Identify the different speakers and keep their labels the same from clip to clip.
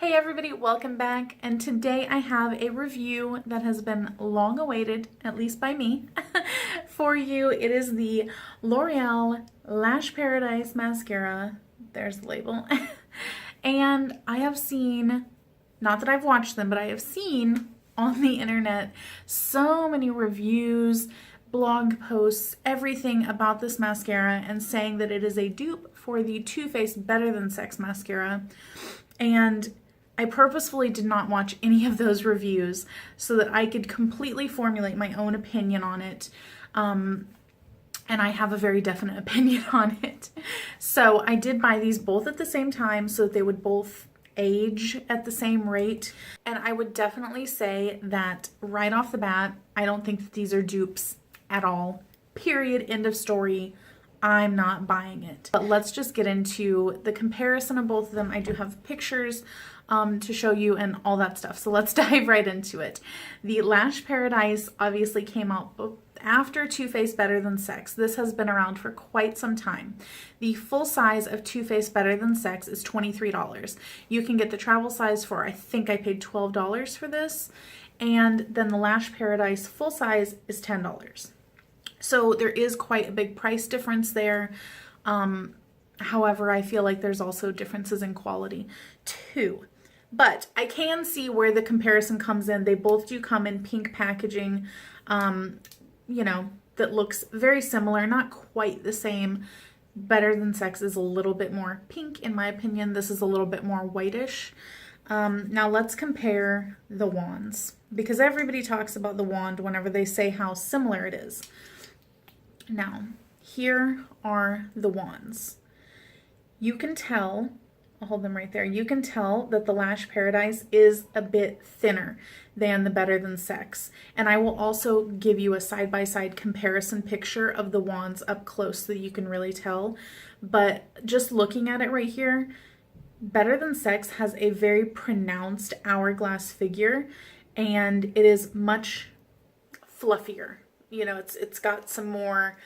Speaker 1: Hey everybody, welcome back. And today I have a review that has been long awaited, at least by me, for you. It is the L'Oreal Lash Paradise Mascara. There's the label. And I have seen, not that I've watched them, but I have seen on the internet so many reviews, blog posts, everything about this mascara and saying that it is a dupe for the Too Faced Better Than Sex mascara. And I purposefully did not watch any of those reviews so that I could completely formulate my own opinion on it. And I have a very definite opinion on it. So I did buy these both at the same time so that they would both age at the same rate. And I would definitely say that right off the bat, I don't think that these are dupes at all. Period. End of story. I'm not buying it. But let's just get into the comparison of both of them. I do have pictures to show you and all that stuff. So let's dive right into it. The Lash Paradise obviously came out after Too Faced Better Than Sex. This has been around for quite some time. The full size of Too Faced Better Than Sex is $23. You can get the travel size for, I think I paid $12 for this. And then the Lash Paradise full size is $10. So there is quite a big price difference there. However, I feel like there's also differences in quality too. But I can see where the comparison comes in. They both do come in pink packaging, you know, that looks very similar, not quite the same. Better Than Sex is a little bit more pink in my opinion. This is a little bit more whitish. Now let's compare the wands, because everybody talks about the wand whenever they say how similar it is. Now, here are the wands. You can tell, I'll hold them right there. You can tell that the Lash Paradise is a bit thinner than the Better Than Sex. And I will also give you a side-by-side comparison picture of the wands up close so that you can really tell. But just looking at it right here, Better Than Sex has a very pronounced hourglass figure, and it is much fluffier. You know, it's got some more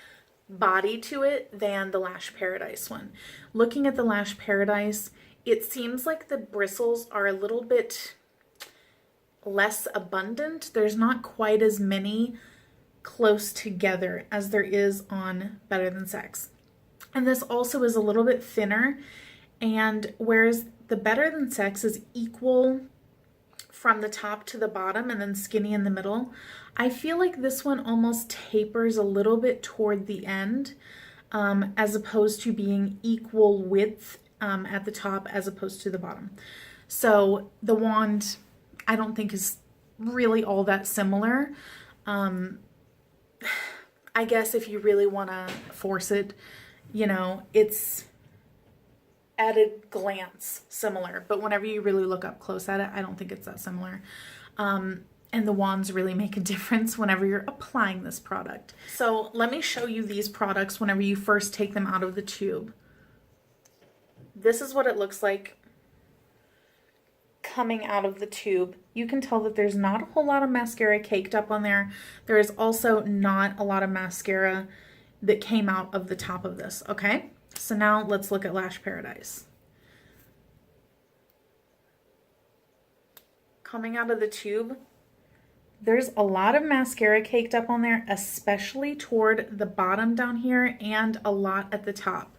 Speaker 1: body to it than the Lash Paradise one. Looking at the Lash Paradise, it seems like the bristles are a little bit less abundant. There's not quite as many close together as there is on Better Than Sex. And this also is a little bit thinner. And whereas the Better Than Sex is equal from the top to the bottom and then skinny in the middle, I feel like this one almost tapers a little bit toward the end, as opposed to being equal width at the top as opposed to the bottom. So the wand, I don't think is really all that similar. I guess if you really want to force it, you know, it's at a glance similar, but whenever you really look up close at it, I don't think it's that similar. And the wands really make a difference whenever you're applying this product. So let me show you these products whenever you first take them out of the tube. This is what it looks like coming out of the tube. You can tell that there's not a whole lot of mascara caked up on there. There is also not a lot of mascara that came out of the top of this, okay? So now let's look at Lash Paradise. Coming out of the tube, there's a lot of mascara caked up on there, especially toward the bottom down here and a lot at the top.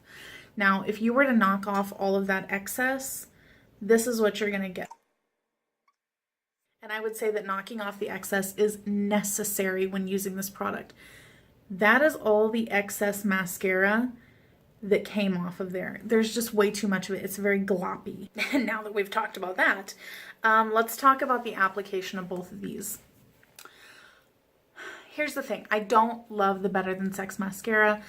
Speaker 1: Now, if you were to knock off all of that excess, this is what you're going to get. And I would say that knocking off the excess is necessary when using this product. That is all the excess mascara that came off of there. There's just way too much of it. It's very gloppy. And now that we've talked about that, let's talk about the application of both of these. Here's the thing. I don't love the Better Than Sex mascara.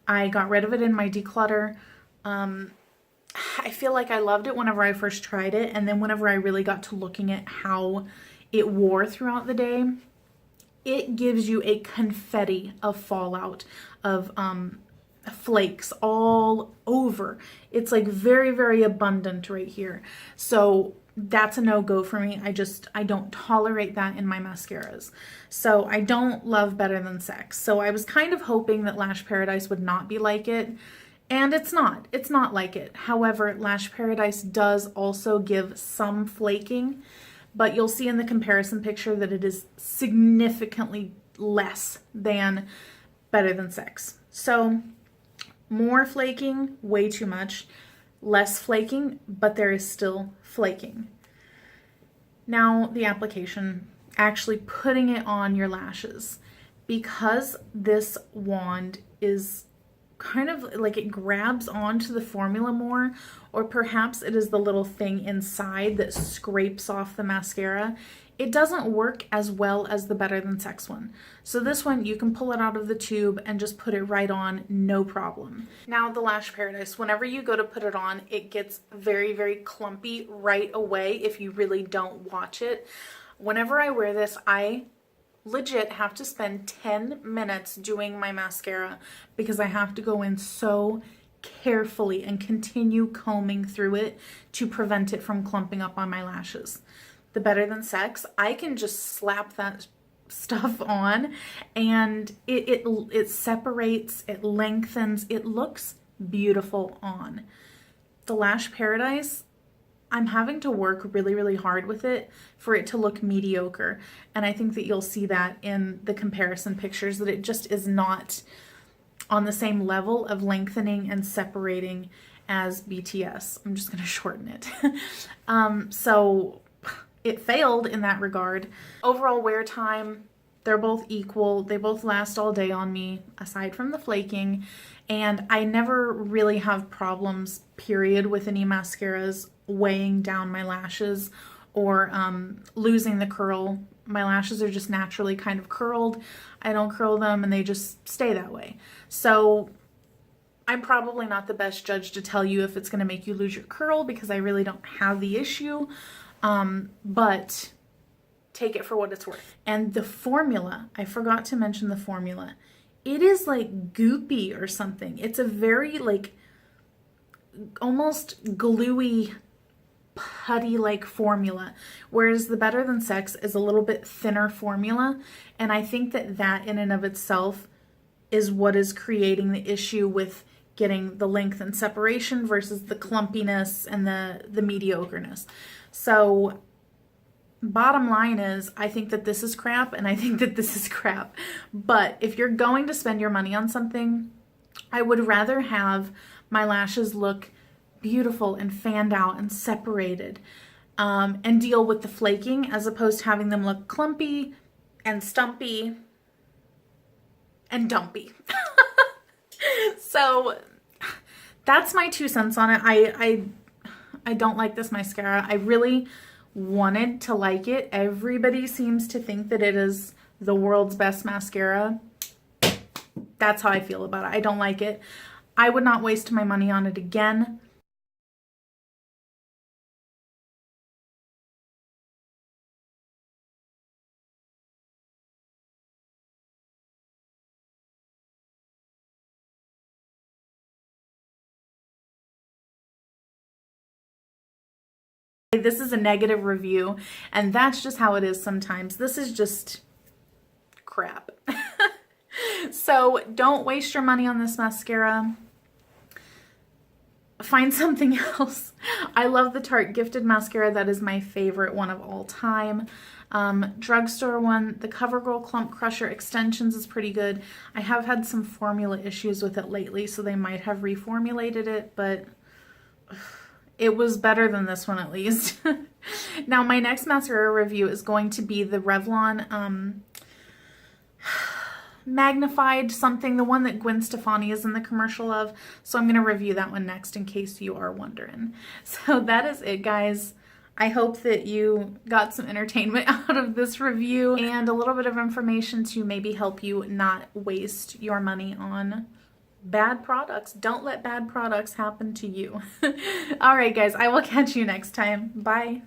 Speaker 1: I got rid of it in my declutter. I feel like I loved it whenever I first tried it, and then whenever I really got to looking at how it wore throughout the day, it gives you a confetti of fallout, of flakes all over. It's like very, very abundant right here. So that's a no-go for me. I don't tolerate that in my mascaras. So I don't love Better Than Sex. So I was kind of hoping that Lash Paradise would not be like it. And it's not like it. However, Lash Paradise does also give some flaking, but you'll see in the comparison picture that it is significantly less than Better Than Sex. So more flaking, way too much. Less flaking, but there is still flaking. Now the application, actually putting it on your lashes. Because this wand is kind of like it grabs onto the formula more, or perhaps it is the little thing inside that scrapes off the mascara, it doesn't work as well as the Better Than Sex one. So this one, you can pull it out of the tube and just put it right on, no problem. Now the Lash Paradise, whenever you go to put it on, it gets very, very clumpy right away if you really don't watch it. Whenever I wear this, I legit have to spend 10 minutes doing my mascara because I have to go in so carefully and continue combing through it to prevent it from clumping up on my lashes. The Better Than Sex, I can just slap that stuff on and it separates, it lengthens, it looks beautiful on. The Lash Paradise, I'm having to work really, really hard with it for it to look mediocre. And I think that you'll see that in the comparison pictures, that it just is not on the same level of lengthening and separating as BTS. I'm just going to shorten it. So it failed in that regard. Overall wear time, they're both equal. They both last all day on me, aside from the flaking. And I never really have problems, period, with any mascaras weighing down my lashes or losing the curl. My lashes are just naturally kind of curled. I don't curl them and they just stay that way. So I'm probably not the best judge to tell you if it's going to make you lose your curl because I really don't have the issue. But take it for what it's worth. And the formula, I forgot to mention the formula. It is like goopy or something. It's a very like almost gluey, putty-like formula, whereas the Better Than Sex is a little bit thinner formula. And I think that that in and of itself is what is creating the issue with getting the length and separation versus the clumpiness and the mediocreness. So bottom line is, I think that this is crap and I think that this is crap. But if you're going to spend your money on something, I would rather have my lashes look beautiful and fanned out and separated and deal with the flaking as opposed to having them look clumpy and stumpy and dumpy. So that's my 2 cents on it. I don't like this mascara. I really wanted to like it. Everybody seems to think that it is the world's best mascara. That's how I feel about it. I don't like it. I would not waste my money on it again. This is a negative review, and that's just how it is sometimes. This is just crap. So don't waste your money on this mascara. Find something else. I love the Tarte Gifted Mascara. That is my favorite one of all time. Drugstore one, the CoverGirl Clump Crusher Extensions is pretty good. I have had some formula issues with it lately, so they might have reformulated it, but it was better than this one at least. Now my next mascara review is going to be the Revlon Magnified something, the one that Gwen Stefani is in the commercial of. So I'm going to review that one next in case you are wondering. So that is it, guys. I hope that you got some entertainment out of this review and a little bit of information to maybe help you not waste your money on bad products. Don't let bad products happen to you. All right, guys, I will catch you next time. Bye.